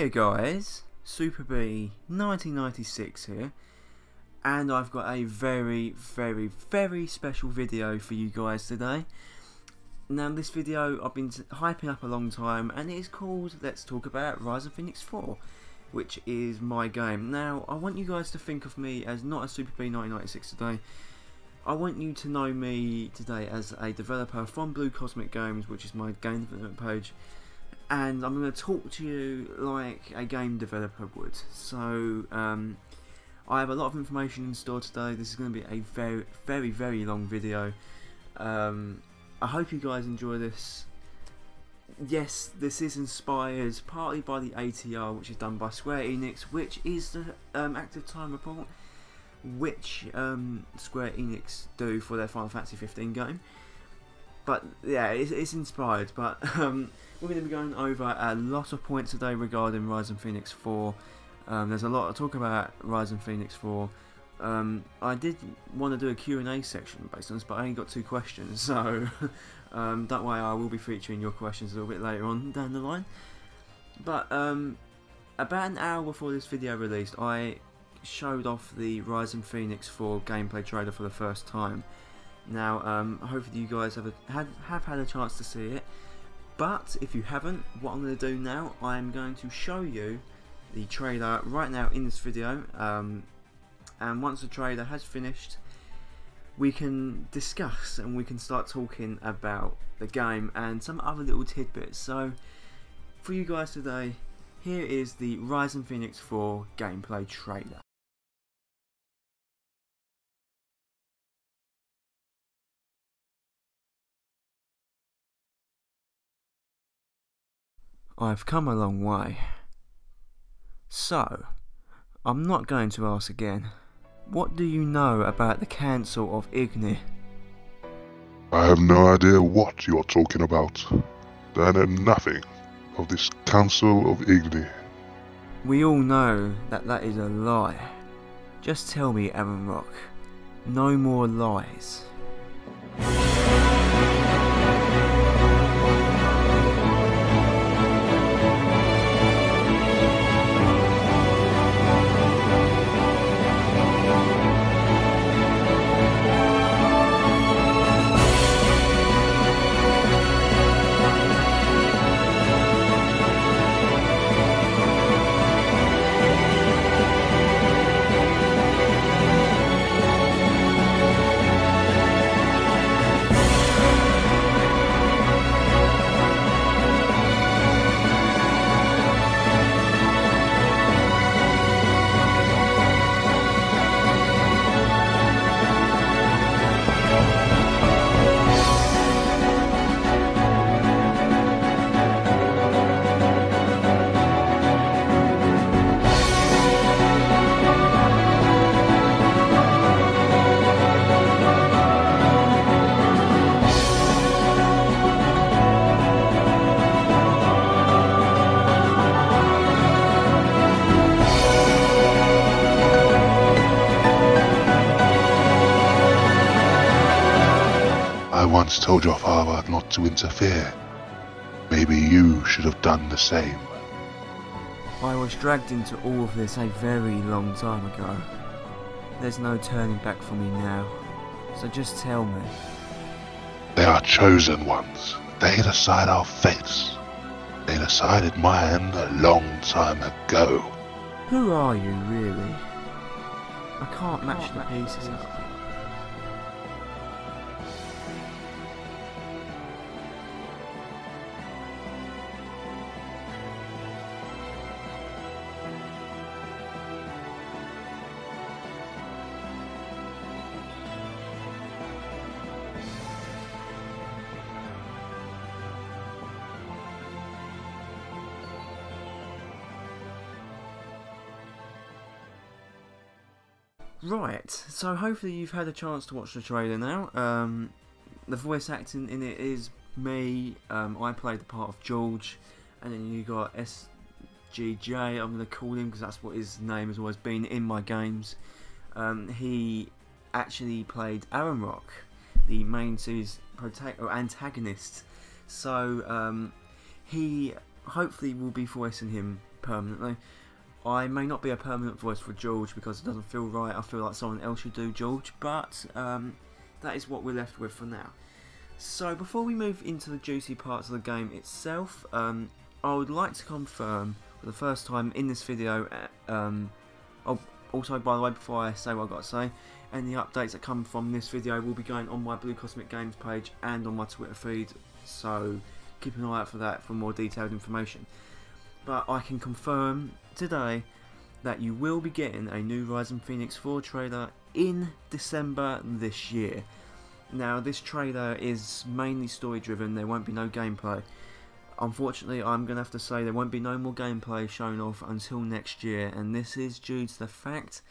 Hiya guys, Super B 1996 here, and I've got a very special video for you guys today. Now this video I've been hyping up a long time, and it is called Let's Talk About Ryzen Phoenix 4, which is my game. Now I want you guys to think of me as not a Super B 1996 today. I want you to know me today as a developer from Blue Cosmic Games, which is my game development page. And I'm going to talk to you like a game developer would. So I have a lot of information in store today. This is going to be a very long video. I hope you guys enjoy this. Yes, this is inspired partly by the ATR, which is done by Square Enix, which is the active time report which Square Enix do for their Final Fantasy 15 game. But yeah, it's inspired. But we're going to be going over a lot of points today regarding Ryzen Phoenix 4. There's a lot to talk about Ryzen Phoenix 4. I did want to do a Q&A section based on this, but I only got 2 questions, so don't worry, I will be featuring your questions a little bit later on down the line. But about an hour before this video released, I showed off the Ryzen Phoenix 4 gameplay trailer for the first time. Now, hopefully you guys have had a chance to see it, but if you haven't, what I'm going to do now, I'm going to show you the trailer right now in this video, and once the trailer has finished, we can discuss and we can start talking about the game and some other little tidbits. So, for you guys today, here is the Ryzen Phoenix 4 gameplay trailer. I've come a long way. So, I'm not going to ask again. What do you know about the Council of Igni? I have no idea what you are talking about. I know nothing of this Council of Igni. We all know that that is a lie. Just tell me, Aaron Rock. No more lies. I once told your father not to interfere. Maybe you should have done the same. I was dragged into all of this a very long time ago. There's no turning back for me now. So just tell me. They are chosen ones. They decide our fates. They decided mine a long time ago. Who are you, really? I can't match the pieces up. Right, so hopefully you've had a chance to watch the trailer now. The voice acting in it is me. I played the part of George, and then you got SGJ, I'm going to call him because that's what his name has always been in my games. He actually played Aaron Rock, the main series antagonist. So he hopefully will be voicing him permanently. I may not be a permanent voice for George because it doesn't feel right. I feel like someone else should do George, but that is what we're left with for now. So before we move into the juicy parts of the game itself, I would like to confirm for the first time in this video, also by the way, before I say what I've got to say, any updates that come from this video will be going on my Blue Cosmic Games page and on my Twitter feed, so keep an eye out for that for more detailed information. But I can confirm today that you will be getting a new Rising Phoenix 4 trailer in December this year. Now this trailer is mainly story driven, there won't be no gameplay. Unfortunately, I'm going to have to say there won't be no more gameplay shown off until next year, and this is due to the fact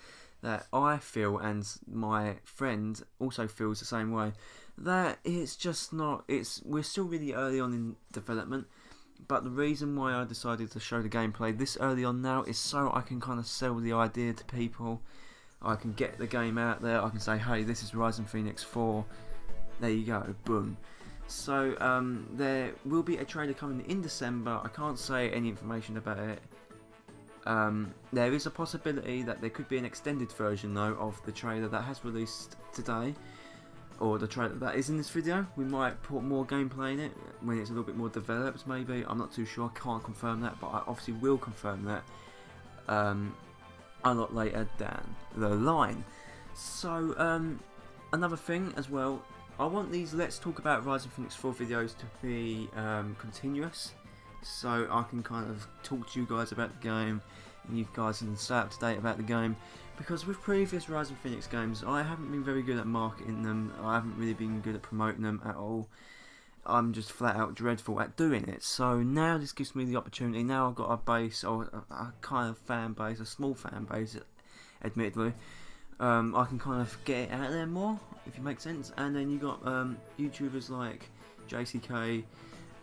that I feel, and my friend also feels the same way, that it's just not, we're still really early on in development, but the reason why I decided to show the gameplay this early on now is so I can kind of sell the idea to people. I can get the game out there, I can say, hey, this is Rising Phoenix 4, there you go, boom. So there will be a trailer coming in December. I can't say any information about it. There is a possibility that there could be an extended version though of the trailer that has released today, or the trailer that is in this video. We might put more gameplay in it when it's a little bit more developed maybe, I'm not too sure, I can't confirm that, but I obviously will confirm that a lot later down the line. So another thing as well, I want these Let's Talk About Rising Phoenix 4 videos to be continuous, so I can kind of talk to you guys about the game, and you guys can stay up to date about the game, because with previous Rising Phoenix games, I haven't been very good at marketing them, I haven't really been good at promoting them at all. I'm just flat out dreadful at doing it, so now this gives me the opportunity. Now I've got a base, or a kind of fan base, a small fan base admittedly. I can kind of get it out there more, if it makes sense. And then you got YouTubers like JCK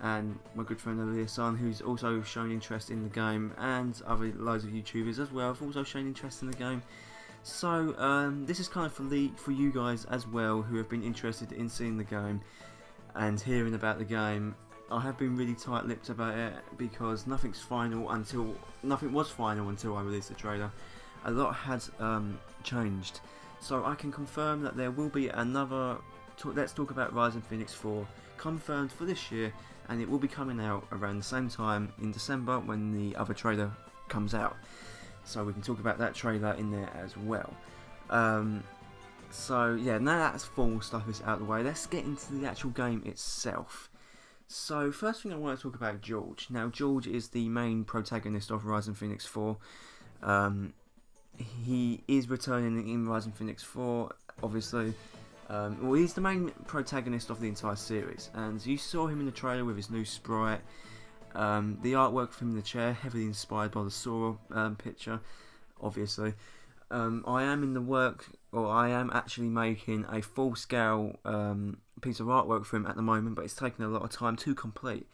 and my good friend Eliason, who's also shown interest in the game, and other loads of YouTubers as well have also shown interest in the game. So this is kind of for you guys as well, who have been interested in seeing the game and hearing about the game. I have been really tight-lipped about it because nothing was final until I released the trailer. A lot has changed, so I can confirm that there will be another Let's Talk About Rising Phoenix 4 confirmed for this year, and it will be coming out around the same time in December when the other trailer comes out, so we can talk about that trailer in there as well. So yeah, now that's formal stuff is out of the way, let's get into the actual game itself. So first thing I want to talk about George. Now George is the main protagonist of Rising Phoenix 4. He is returning in Rising Phoenix 4, obviously. Well, he's the main protagonist of the entire series, and you saw him in the trailer with his new sprite. The artwork from the chair, heavily inspired by the Sora picture, obviously. I am actually making a full-scale piece of artwork for him at the moment, but it's taking a lot of time to complete.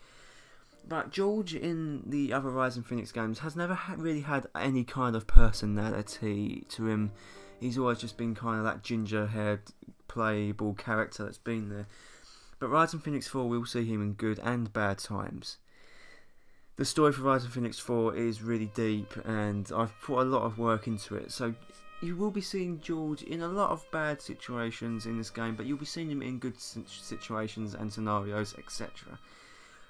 But George in the other Rising Phoenix games has never really had any kind of personality to him. He's always just been kind of that ginger-haired, playable character that's been there. But Rising Phoenix 4, we'll see him in good and bad times. The story for Rising Phoenix 4 is really deep, and I've put a lot of work into it. So you will be seeing George in a lot of bad situations in this game, but you'll be seeing him in good situations and scenarios, etc.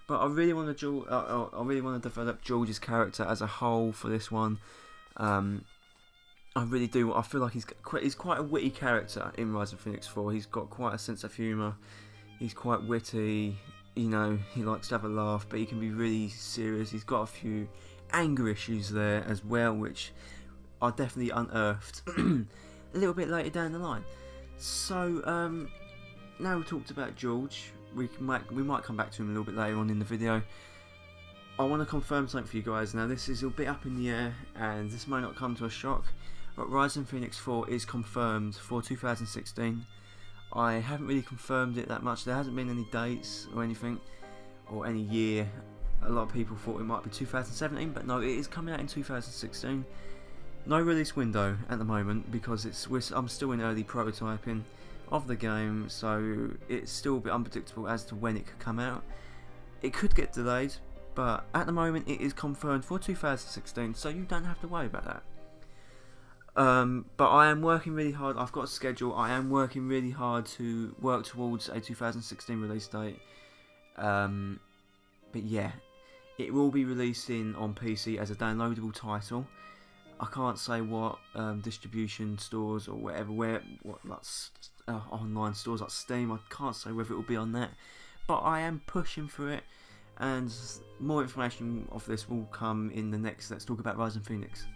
But I really want to develop George's character as a whole for this one. I really do. I feel like he's quite a witty character in Rising Phoenix 4. He's got quite a sense of humour. He's quite witty. You know, he likes to have a laugh, but he can be really serious. He's got a few anger issues there as well, which are definitely unearthed a little bit later down the line. So now we talked about George. We might come back to him a little bit later on in the video. I want to confirm something for you guys. Now this is a bit up in the air, and this might not come to a shock, but Rising Phoenix 4 is confirmed for 2016. I haven't really confirmed it that much. There hasn't been any dates or anything, or any year. A lot of people thought it might be 2017, but no, it is coming out in 2016. No release window at the moment because I'm still in early prototyping of the game, so it's still a bit unpredictable as to when it could come out. It could get delayed, but at the moment it is confirmed for 2016, so you don't have to worry about that. But I am working really hard. I've got a schedule. I am working really hard to work towards a 2016 release date. But yeah, it will be releasing on PC as a downloadable title. I can't say what distribution stores or whatever, online stores like Steam. I can't say whether it will be on that, but I am pushing for it. And more information of this will come in the next Let's Talk About Rising Phoenix.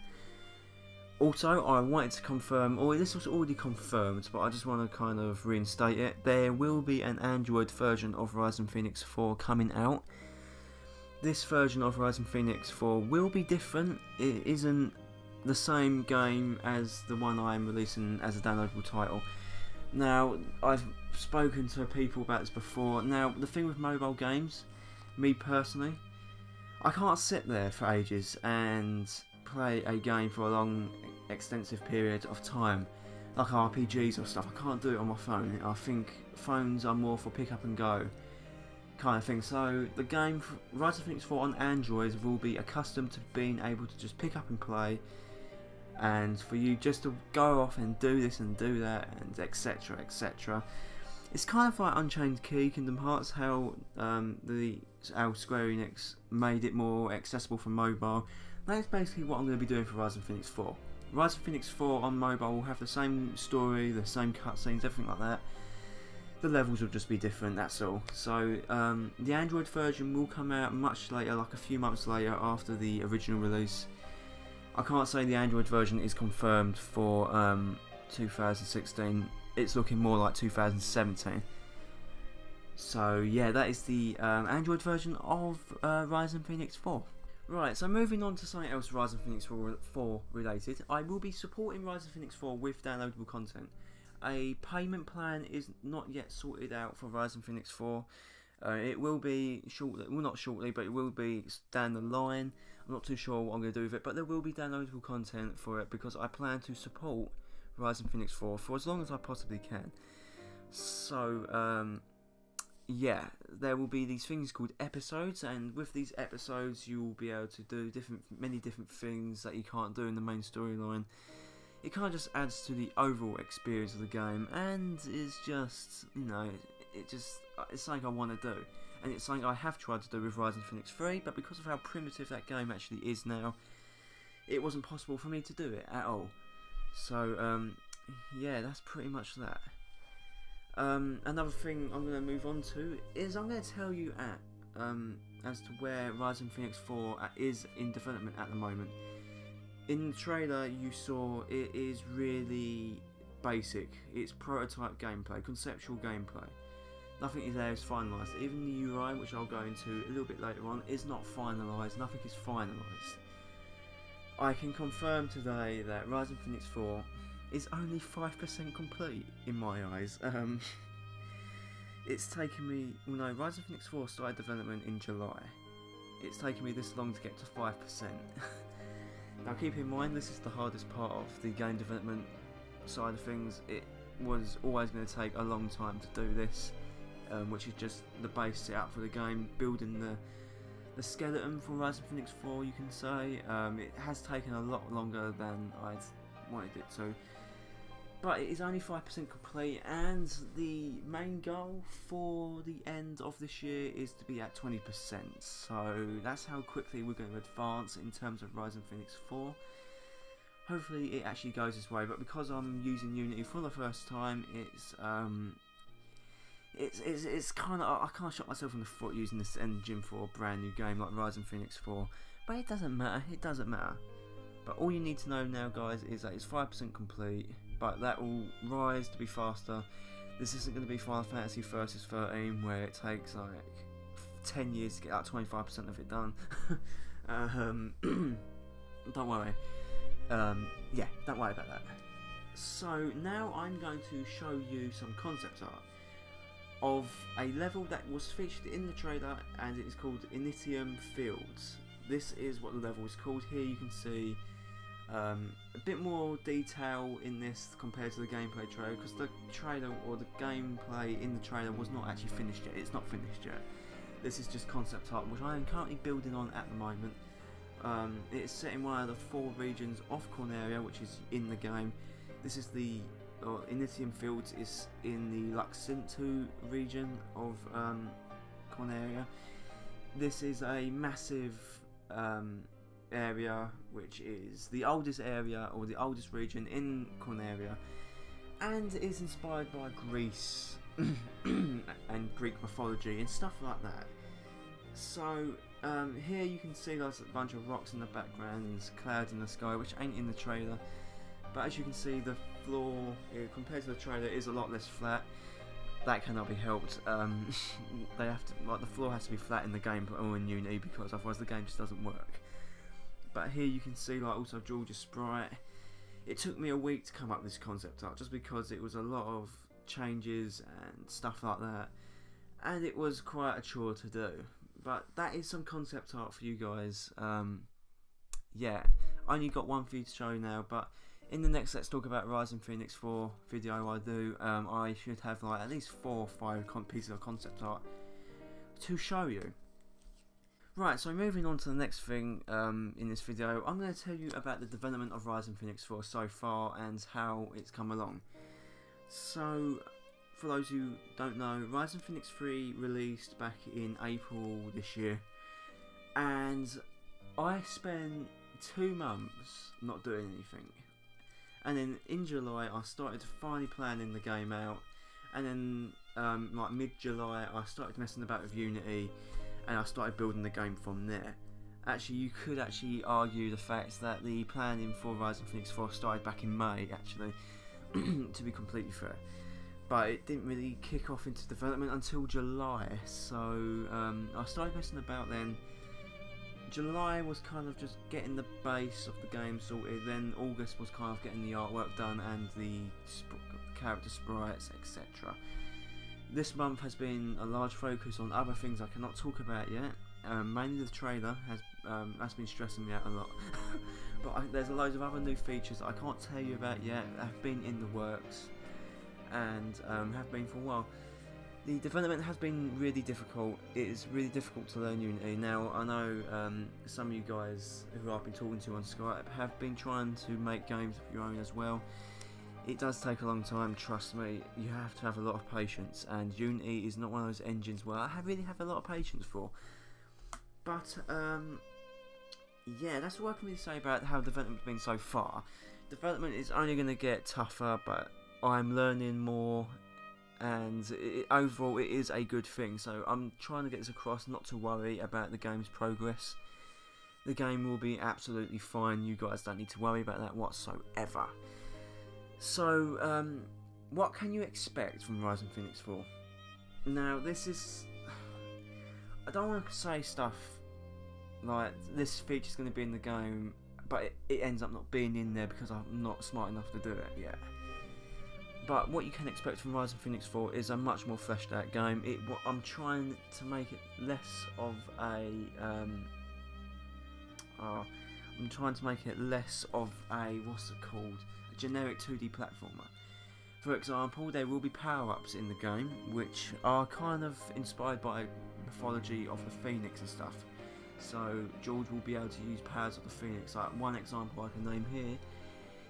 Also, I wanted to confirm, or this was already confirmed, but I just want to kind of reinstate it. There will be an Android version of Rising Phoenix 4 coming out. This version of Rising Phoenix 4 will be different. It isn't the same game as the one I'm releasing as a downloadable title. Now, I've spoken to people about this before. Now, the thing with mobile games, me personally, I can't sit there for ages and play a game for a long, extensive period of time, like RPGs or stuff. I can't do it on my phone. I think phones are more for pick up and go kind of thing. So the game Rising Phoenix 4 on Android will be accustomed to being able to just pick up and play, and for you just to go off and do this and do that, and etc, etc. It's kind of like Unchained Key, Kingdom Hearts, how Square Enix made it more accessible for mobile. That's basically what I'm going to be doing for Rising Phoenix 4. Rising Phoenix 4 on mobile will have the same story, the same cutscenes, everything like that. The levels will just be different, that's all. So the Android version will come out much later, like a few months later after the original release. I can't say the Android version is confirmed for 2016. It's looking more like 2017. So yeah, that is the Android version of Rising Phoenix 4. Right, so moving on to something else Rising Phoenix 4 related, I will be supporting Rising Phoenix 4 with downloadable content. A payment plan is not yet sorted out for Rising Phoenix 4. It will be shortly, well not shortly, but it will be down the line. I'm not too sure what I'm going to do with it, but there will be downloadable content for it because I plan to support Rising Phoenix 4 for as long as I possibly can. So, yeah, there will be these things called episodes, and with these episodes you will be able to do many different things that you can't do in the main storyline. It kind of just adds to the overall experience of the game, and it's just, you know, it's something I want to do, and it's something I have tried to do with Rising Phoenix 3, but because of how primitive that game actually is now, it wasn't possible for me to do it at all. So, yeah, that's pretty much that. Another thing I'm going to move on to is I'm going to tell you as to where Rising Phoenix 4 is in development at the moment. In the trailer you saw it is really basic. It's prototype gameplay, conceptual gameplay. Nothing is there is finalised. Even the UI, which I'll go into a little bit later on, is not finalised. Nothing is finalised. I can confirm today that Rising Phoenix 4 is only 5% complete in my eyes. It's taken me, well no, Rising Phoenix 4 started development in July. It's taken me this long to get to 5%. Now keep in mind, this is the hardest part of the game development side of things. It was always going to take a long time to do this, which is just the base setup for the game, building the skeleton for Rising Phoenix 4, you can say. It has taken a lot longer than I'd wanted it to, but it is only 5% complete, and the main goal for the end of this year is to be at 20%, so that's how quickly we're going to advance in terms of Rising Phoenix 4. Hopefully it actually goes this way, but because I'm using Unity for the first time, it's kind of, I can't shot myself in the foot using this engine for a brand new game like Rising Phoenix 4, but it doesn't matter, But all you need to know now, guys, is that it's 5% complete, but that will rise to be faster. This isn't going to be Final Fantasy Versus 13, where it takes like 10 years to get like 25% of it done. Don't worry. Yeah, don't worry about that. So now I'm going to show you some concept art of a level that was featured in the trailer, and it is called Initium Fields. This is what the level is called. Here you can see a bit more detail in this compared to the gameplay trailer, because the trailer or the gameplay in the trailer was not actually finished yet. It's not finished yet. This is just concept art, which I am currently building on at the moment. It is set in one of the 4 regions of Corneria, which is in the game. This is the Initium Fields is in the Luxintu region of Corneria. This is a massive area, which is the oldest area or the oldest region in Corneria, and is inspired by Greece and Greek mythology and stuff like that. So here you can see there's a bunch of rocks in the background and clouds in the sky, which ain't in the trailer. But as you can see, the floor compared to the trailer is a lot less flat. That cannot be helped. They have to, like, the floor has to be flat in the game, but all in Unity, because otherwise the game just doesn't work. But here you can see, like, also George's sprite. It took me a week to come up with this concept art, just because it was a lot of changes and stuff like that, and it was quite a chore to do. But that is some concept art for you guys. Yeah, I only got one for you to show now, but in the next Let's Talk About Rising Phoenix 4 video I do, I should have like at least 4 or 5 pieces of concept art to show you. Right, so moving on to the next thing in this video, I'm going to tell you about the development of Rising Phoenix 4 so far and how it's come along. So, for those who don't know, Rising Phoenix 3 released back in April this year, and I spent 2 months not doing anything. And then in July I started finally planning the game out, and then like mid-July I started messing about with Unity, and I started building the game from there. Actually, you could actually argue the fact that the planning for Rising Phoenix 4 started back in May, actually, to be completely fair. But it didn't really kick off into development until July, so I started messing about then. July was kind of just getting the base of the game sorted, then August was kind of getting the artwork done and the character sprites, etc. This month has been a large focus on other things I cannot talk about yet. Mainly the trailer has been stressing me out a lot. But there's loads of other new features that I can't tell you about yet, that have been in the works and have been for a while. The development has been really difficult. It is really difficult to learn Unity. Now, I know some of you guys who I've been talking to on Skype have been trying to make games of your own as well. It does take a long time, trust me. You have to have a lot of patience, and Unity is not one of those engines where I really have a lot of patience for. But, yeah, that's all I can really say about how development's been so far. Development is only going to get tougher, but I'm learning more, and overall it is a good thing. So I'm trying to get this across, not to worry about the game's progress. The game will be absolutely fine. You guys don't need to worry about that whatsoever. So, what can you expect from Rising Phoenix 4? Now, this is... I don't want to say stuff like this feature's going to be in the game, but it ends up not being in there because I'm not smart enough to do it yet. But what you can expect from Rising Phoenix 4 is a much more fleshed out game. I'm trying to make it less of a... I'm trying to make it less of a, what's it called, a generic 2D platformer. For example, there will be power-ups in the game, which are kind of inspired by mythology of the Phoenix and stuff. So George will be able to use powers of the Phoenix. Like one example I can name here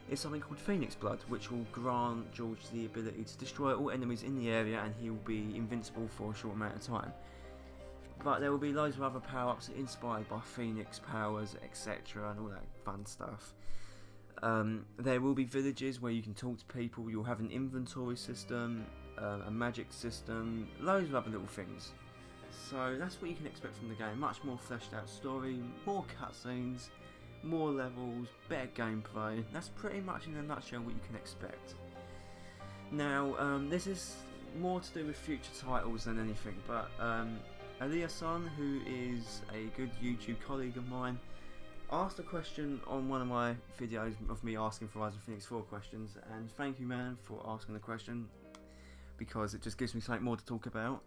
is something called Phoenix Blood, which will grant George the ability to destroy all enemies in the area, and he will be invincible for a short amount of time. But there will be loads of other power-ups inspired by Phoenix powers, etc., and all that fun stuff. There will be villages where you can talk to people. You'll have an inventory system, a magic system, loads of other little things. So that's what you can expect from the game. Much more fleshed out story, more cutscenes, more levels, better gameplay. That's pretty much in a nutshell what you can expect. Now, this is more to do with future titles than anything, but Eliason, who is a good YouTube colleague of mine, asked a question on one of my videos of me asking for Rising Phoenix 4 questions, and thank you, man, for asking the question, because it just gives me something more to talk about.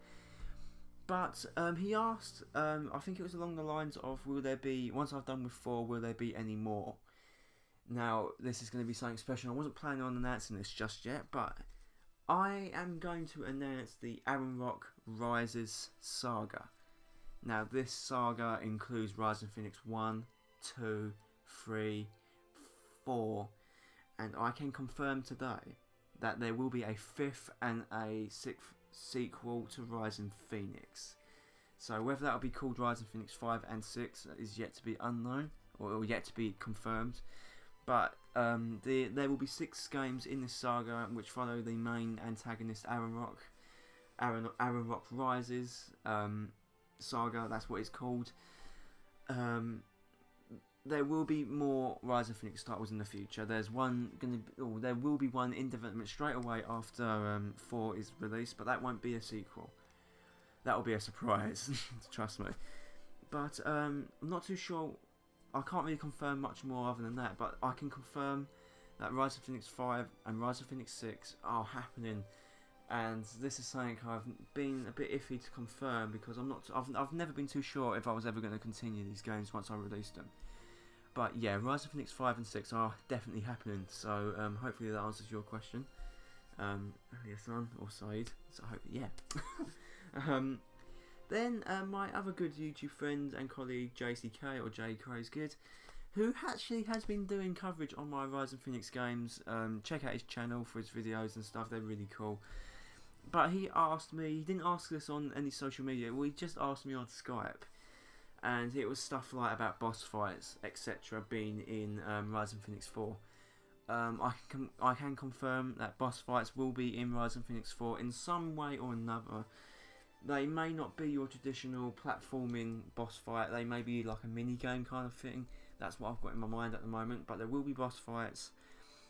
But he asked, I think it was along the lines of, will there be, once I've done with 4, will there be any more? Now, this is going to be something special. I wasn't planning on announcing this just yet, but I am going to announce the Aranrock Rises Saga. Now this saga includes Rising Phoenix 1, 2, 3, 4, and I can confirm today that there will be a 5th and a 6th sequel to Rising Phoenix. So whether that will be called Rising Phoenix 5 and 6 is yet to be unknown, or yet to be confirmed. But there will be 6 games in this saga which follow the main antagonist Aaron Rock Rises saga, that's what it's called. There will be more Rising Phoenix titles in the future. There will be one in development straight away after 4 is released, but that won't be a sequel. That will be a surprise, trust me. But I'm not too sure. I can't really confirm much more other than that, but I can confirm that Rising Phoenix 5 and Rising Phoenix 6 are happening, and this is something I've been a bit iffy to confirm because I've never been too sure if I was ever going to continue these games once I released them. But yeah, Rising Phoenix 5 and 6 are definitely happening, so hopefully that answers your question. Hassan or Saeed, so I hope, yeah. Then my other good YouTube friend and colleague JCK, or J Craze Good, who actually has been doing coverage on my Rising Phoenix games. Check out his channel for his videos and stuff, they're really cool. But he asked me, he didn't ask this on any social media, well, he just asked me on Skype. And it was stuff like about boss fights, etc. being in Rising Phoenix 4. I can confirm that boss fights will be in Rising Phoenix 4 in some way or another. They may not be your traditional platforming boss fight, they may be like a mini game kind of thing. That's what I've got in my mind at the moment, but there will be boss fights.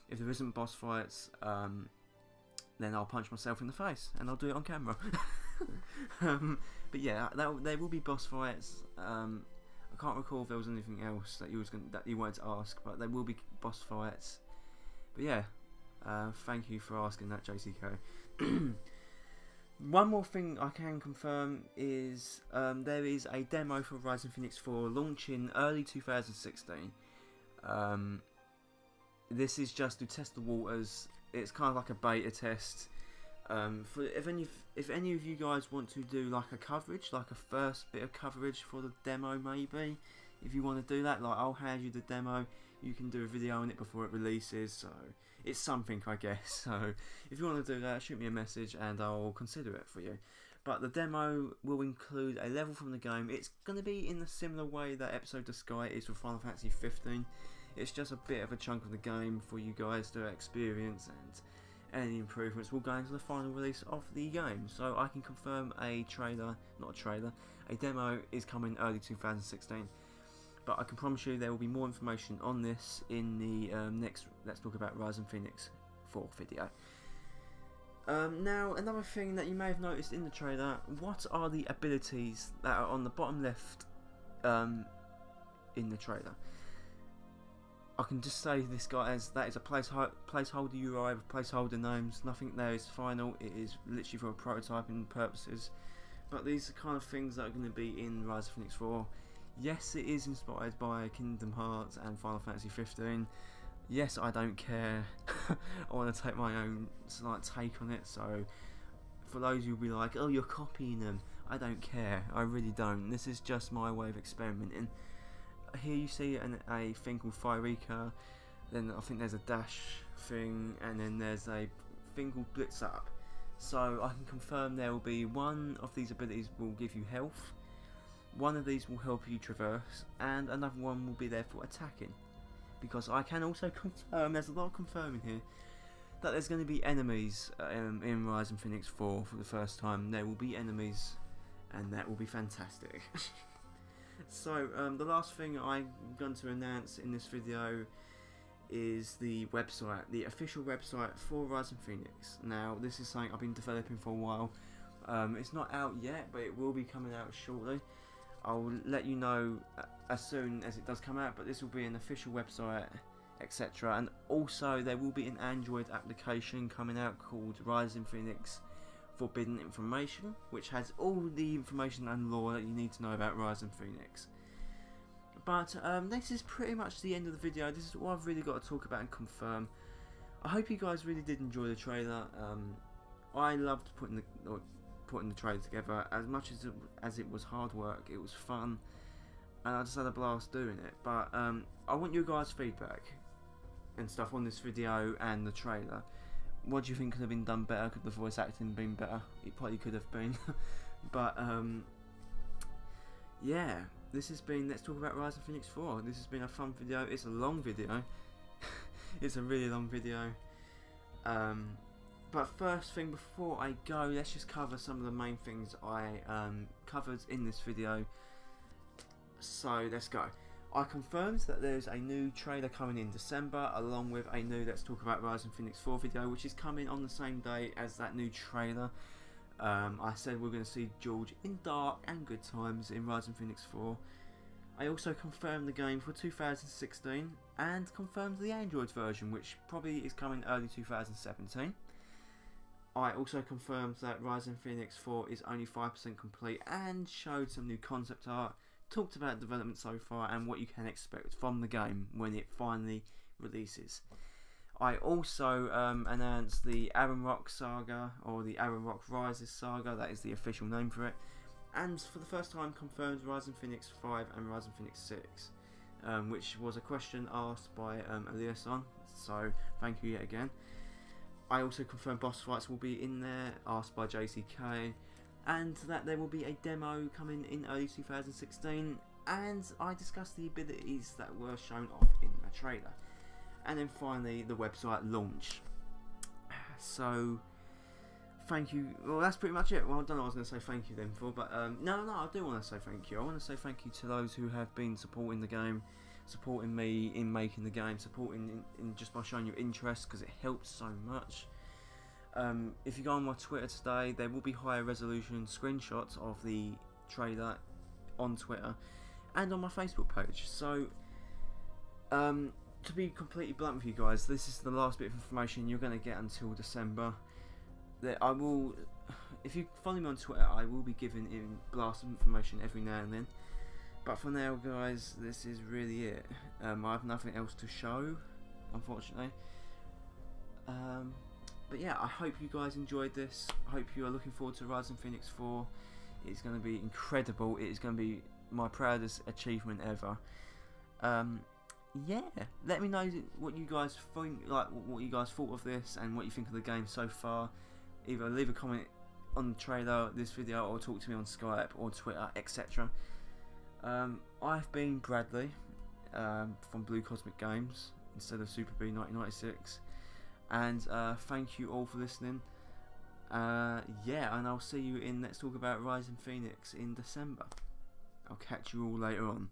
If there isn't boss fights, then I'll punch myself in the face and I'll do it on camera. But yeah, there will be boss fights. I can't recall if there was anything else that you wanted to ask, but there will be boss fights. But yeah, thank you for asking that, JCK. One more thing I can confirm is there is a demo for Rising Phoenix 4 launching early 2016. This is just to test the waters. It's kind of like a beta test. If any of you guys want to do like a coverage, like a first bit of coverage for the demo, maybe, if you want to do that, like I'll hand you the demo. You can do a video on it before it releases, so it's something, I guess. So if you want to do that, shoot me a message and I'll consider it for you. But the demo will include a level from the game. It's going to be in a similar way that Episode of Sky is with Final Fantasy 15. It's just a bit of a chunk of the game for you guys to experience, and any improvements will go into the final release of the game. So I can confirm a demo is coming early 2016. But I can promise you there will be more information on this in the next Let's Talk About Rising Phoenix 4 video. Now, another thing that you may have noticed in the trailer, what are the abilities that are on the bottom left in the trailer? I can just say this, guys, that is a placeholder UI with placeholder names. Nothing there is final, it is literally for prototyping purposes. But these are kind of things that are going to be in Rising Phoenix 4. Yes, it is inspired by Kingdom Hearts and Final Fantasy 15. Yes, I don't care. I want to take my own slight take on it. So, for those who'll be like, "Oh, you're copying them," I don't care. I really don't. This is just my way of experimenting. Here you see a thing called Fireka. Then I think there's a dash thing, and then there's a thing called Blitz Up. So I can confirm there will be one of these abilities will give you health. One of these will help you traverse, and another one will be there for attacking. Because I can also confirm, there's a lot of confirming here, that there's going to be enemies in Rising Phoenix 4 for the first time. There will be enemies, and that will be fantastic. So, the last thing I'm going to announce in this video is the website, the official website for Rising Phoenix. Now, this is something I've been developing for a while. It's not out yet, but it will be coming out shortly. I'll let you know as soon as it does come out, but this will be an official website, etc. And also there will be an Android application coming out called Rising Phoenix Forbidden Information, which has all the information and lore that you need to know about Rising Phoenix. But this is pretty much the end of the video. This is all I've really got to talk about and confirm. I hope you guys really did enjoy the trailer. I loved putting putting the trailer together. As much as it was hard work, it was fun, and I just had a blast doing it. But I want you guys' feedback and stuff on this video and the trailer. What do you think could have been done better? Could the voice acting been better? It probably could have been. But yeah, this has been Let's Talk About Rise of Phoenix 4. This has been a fun video. It's a long video. It's a really long video. But first thing, before I go, let's just cover some of the main things I covered in this video. So let's go. I confirmed that there's a new trailer coming in December, along with a new Let's Talk About Rise of Phoenix 4 video, which is coming on the same day as that new trailer. I said we're going to see George in dark and good times in Rise of Phoenix 4. I also confirmed the game for 2016 and confirmed the Android version, which probably is coming early 2017. I also confirmed that Rise of Phoenix 4 is only 5% complete and showed some new concept art, talked about development so far and what you can expect from the game when it finally releases. I also announced the Aram Rock Saga, or the Aram Rock Rises Saga, that is the official name for it, and for the first time confirmed Rise of Phoenix 5 and Rise of Phoenix 6, which was a question asked by Eliasson, so thank you yet again. I also confirmed boss fights will be in there, asked by JCK, and that there will be a demo coming in early 2016, and I discussed the abilities that were shown off in the trailer. And then finally, the website launch. So, thank you. Well, that's pretty much it. Well, I don't know what I was going to say thank you then for, but no, I do want to say thank you. I want to say thank you to those who have been supporting the game, supporting me in making the game, supporting in just by showing your interest, because it helps so much. If you go on my Twitter today, there will be higher resolution screenshots of the trailer on Twitter and on my Facebook page. So, to be completely blunt with you guys, this is the last bit of information you're going to get until December. That I will, if you follow me on Twitter, I will be giving in blasts of information every now and then. But for now, guys, this is really it. I have nothing else to show, unfortunately. But yeah, I hope you guys enjoyed this. I hope you are looking forward to Rise of Phoenix 4. It's going to be incredible. It is going to be my proudest achievement ever. Yeah, let me know what you guys think, like what you guys thought of this and what you think of the game so far. Either leave a comment on the trailer, this video, or talk to me on Skype or Twitter, etc. I've been Bradley from Blue Cosmic Games instead of Super B 1996, and thank you all for listening. Yeah, and I'll see you in Let's Talk About Rise of Phoenix in December. I'll catch you all later on.